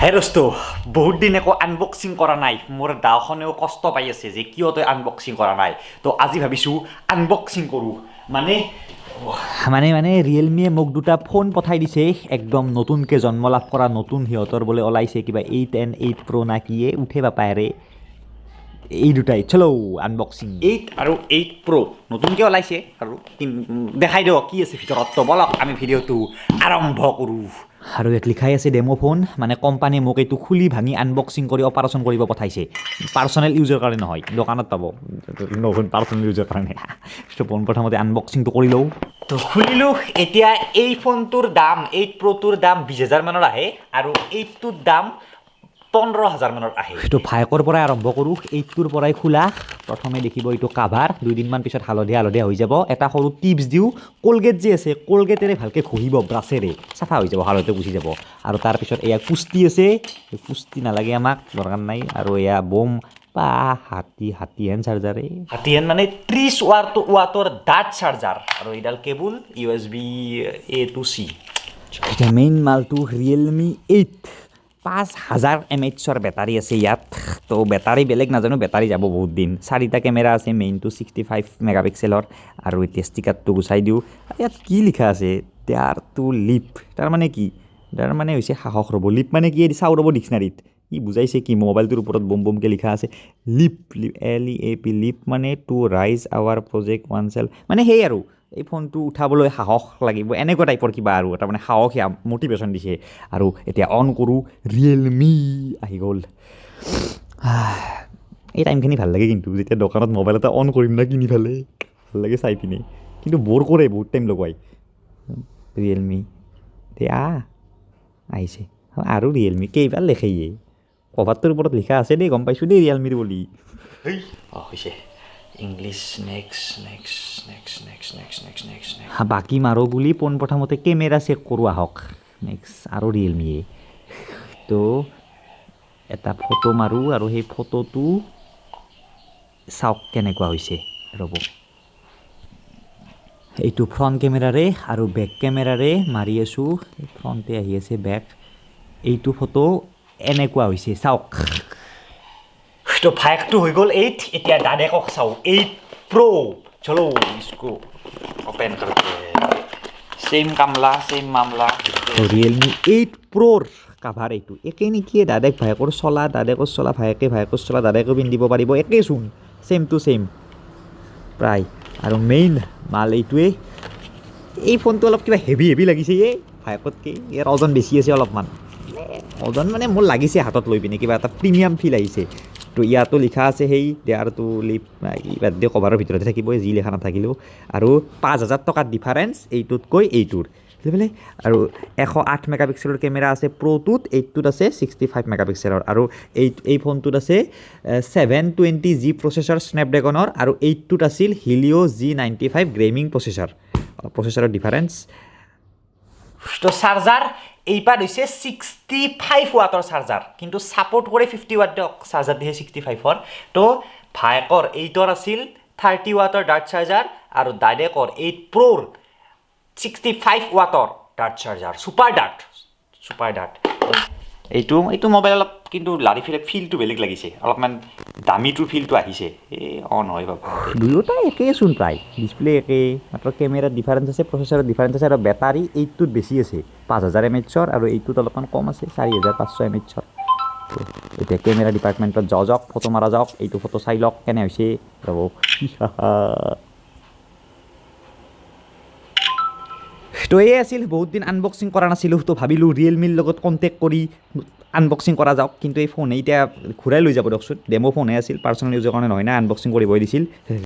হে দোস্ত বহুত দিন একো আনবক্সিং কৰা নাই মোৰ দাওখনেও কষ্ট পাই আছে যে কিয় তই আনবক্সিং কৰা নাই তো আজি ভাবিছোঁ আনবক্সিং কৰোঁ মানে ৰিয়েলমিয়ে মোক দুটা ফোন পঠাই দিছে একদম নতুনকৈ জন্ম লাভ কৰা নতুন সিহঁতৰ বোলে ওলাইছে কিবা 8 and 8 Pro না কিয়ে উঠে বাপাৰে এই দুটাই চলো আনবক্সিং 8 আৰু 8 Pro নতুনকৈ ওলাইছে আৰু দেখাই দিওঁ কি আছে ভিতৰত তো বলক আমি ভিডিঅ'টো আৰম্ভ কৰোঁ আৰু ইয়াত লিখাই আছে ডেমো ফোন মানে কোম্পানীয়ে মোক এইটো খুলি ভাঙি আনবক্সিং কৰি অপাৰেশ্যন কৰিব পঠাইছে পাৰ্চনেল ইউজৰ কাৰণে নহয় দোকানত পাব নতুন পাৰ্চনেল ইউজৰ কাৰণে তো পোনপ্ৰথমতে আনবক্সিংটো কৰি লওঁ তো খুলিলোঁ এতিয়া এই ফোনটোৰ দাম 8 Proটোৰ দাম 20,000 মানৰ আহে আৰু 8টোৰ দাম 15,000 মানৰ আহে তো ফাইকৰ পৰাই আৰম্ভ কৰোঁ 8টোৰ পৰাই খোলা প্ৰথমে দেখিব এইটো কাভাৰ 2 দিনমান পিছত হালধীয়া হৈ যাব এটা সৰু টিপছ দিওঁ কলগেট যে আছে কলগেটেৰে ভালকৈ ঘঁহিব ব্ৰাছেৰে চাফা হৈ যাব হালধীয়া গুচি যাব আৰু তাৰপিছত এয়া কুস্তি আছে কুস্তি নালাগে আমাক দৰকাৰ নাই আৰু এয়া বম বা হাতী হেণ্ড চাৰ্জাৰে হাতী হেণ্ড মানে 30 ৱাটৰ ডাট চাৰ্জাৰ আৰু এইডাল cable USB A to C এতিয়া মেইন মালটো ৰিয়েলমি 8 5,000 mAhৰ বেটাৰী আছে ইয়াত তো বেটাৰী বেলেগ নাজানো বেটাৰী যাব বহুত দিন 4টা কেমেৰা আছে মেইনটো 65 মেগাপিক্সেলৰ আৰু এতিয়া ষ্টিকাৰটো গুচাই দিওঁ ইয়াত কি লিখা আছে দেয়াৰ টু লিপ তাৰমানে কি তাৰমানে হৈছে সাহস ৰ'ব লিপ মানে কি চাওঁ ৰ'ব ডিক্সনাৰীত ই বুজাইছে কি মোবাইলটোৰ ওপৰত বমকৈ লিখা আছে লিপ LEAP লিপ মানে টু ৰাইজ আৱাৰ প্ৰজেক্ট ওৱান চেল মানে সেই আৰু এই ফোনটো উঠাবলৈ সাহস লাগিব এনেকুৱা টাইপৰ কিবা আৰু তাৰমানে সাহসীয়া মটিভেশ্যন দিছে আৰু এতিয়া অন কৰোঁ ৰিয়েলমি আহি গ'ল এই টাইমখিনি ভাল লাগে কিন্তু যেতিয়া দোকানত মোবাইল এটা অন কৰিম না কিনি ফালে ভাল লাগে চাই পিনে কিন্তু বৰ কৰে বহুত টাইম লগাই ৰিয়েলমি এতিয়া আহিছে আৰু ৰিয়েলমি কেইবাৰ লেখেয়ে কভাৰটোৰ ওপৰত লিখা আছে দেই গম পাইছোঁ দেই ৰিয়েলমিৰ বুলি হৈছে ইংলিছ নেক্সট বাকী মাৰো বুলি পোনপ্ৰথমতে কেমেৰা চেক কৰোঁ আহক নেক্সট আৰু ৰিয়েলমিয়ে তো এটা ফটো মাৰোঁ আৰু সেই ফটোটো চাওক কেনেকুৱা হৈছে ৰ'ব এইটো ফ্ৰণ্ট কেমেৰাৰে আৰু বেক কেমেৰাৰে মাৰি আছোঁ ফ্ৰণ্টে আহি আছে বেক এইটো ফটো এনেকুৱা হৈছে চাওক তো ফাইকটো হৈ গ'ল 8 এতিয়া দাদেকক চাওঁ 8 Pro চলো इसको ओपन करते हैं सेम मामला Realme 8 Proৰ কাভাৰ এইটো একে নেকি দাদেক ভাইকৰ চলা ভাইকৰ চলা দাদেকো পিন্ধিব পাৰিব একেচোন চেম টু চেম প্ৰায় আৰু মেইন মাল এইটোৱে এই ফোনটো অলপ কিবা হেভি লাগিছে ভাইকতকৈ ইয়াৰ ওজন বেছি আছে অলপমান ওজন মানে মোৰ লাগিছে হাতত লৈ পিনে কিবা এটা প্ৰিমিয়াম ফিল আহিছে তো ইয়াতো লিখা আছে সেই দেয়াৰটো লিপ বাদ দিয়ে কভাৰৰ ভিতৰতে থাকিব যি লিখা নাথাকিলেও আৰু 5,000 টকাৰ ডিফাৰেঞ্চ এইটোতকৈ এইটোৰ বুজিলে আৰু 108 মেগাপিক্সেলৰ কেমেৰা আছে প্ৰ'টোত 8টোত আছে 65 মেগাপিক্সেলৰ আৰু এই ফোনটোত আছে 720G প্ৰচেছৰ স্নেপড্ৰেগনৰ আৰু 8টোত আছিল হিলিঅ G95 গেমিং প্ৰচেছৰৰ ডিফাৰেঞ্চ তো চাৰ্জাৰ এইবাৰ হৈছে 65 ৱাটৰ চাৰ্জাৰ কিন্তু ছাপোৰ্ট কৰে 50 ৱাট চাৰ্জাৰ দিয়ে 65ৰ তো ভাইকৰ 8ৰ আছিল 30 ৱাটৰ ডাট চাৰ্জাৰ আৰু দাদেকৰ 8 Proৰ 65 ৱাটৰ ডাট চাৰ্জাৰ ছুপাৰ ডাট এইটো মোবাইল অলপ কিন্তু লাৰি ফিলটো বেলেগ লাগিছে অলপমান দামীটোৰ ফিলটো আহিছে অন হয় বাবা দুয়োটা একেইচোন প্ৰায় ডিছপ্লে একেই মাত্ৰ কেমেৰাৰ ডিফাৰেঞ্চ আছে প্ৰচেছৰৰ ডিফাৰেঞ্চ আছে আৰু বেটাৰী 8টোত বেছি আছে 5,000 mAhৰ আৰু 8টোত অলপমান কম আছে 4,500 mAhৰ এতিয়া কেমেৰা ডিপাৰ্টমেণ্টত যাওক ফটো মাৰা যাওক এইটো ফটো চাই লওক কেনে হৈছে ৰ'ব তো এই আছিল বহুত দিন আনবক্সিং কৰা নাছিলোঁ তো ভাবিলোঁ ৰিয়েলমিৰ লগত কণ্টেক্ট কৰি আনবক্সিং কৰা যাওক কিন্তু এই ফোন এতিয়া ঘূৰাই লৈ যাব দিয়কচোন ডেমো ফোনহে আছিল পাৰ্চনেল ইউজৰ কাৰণে নহয় না আনবক্সিং কৰিবই দিছিল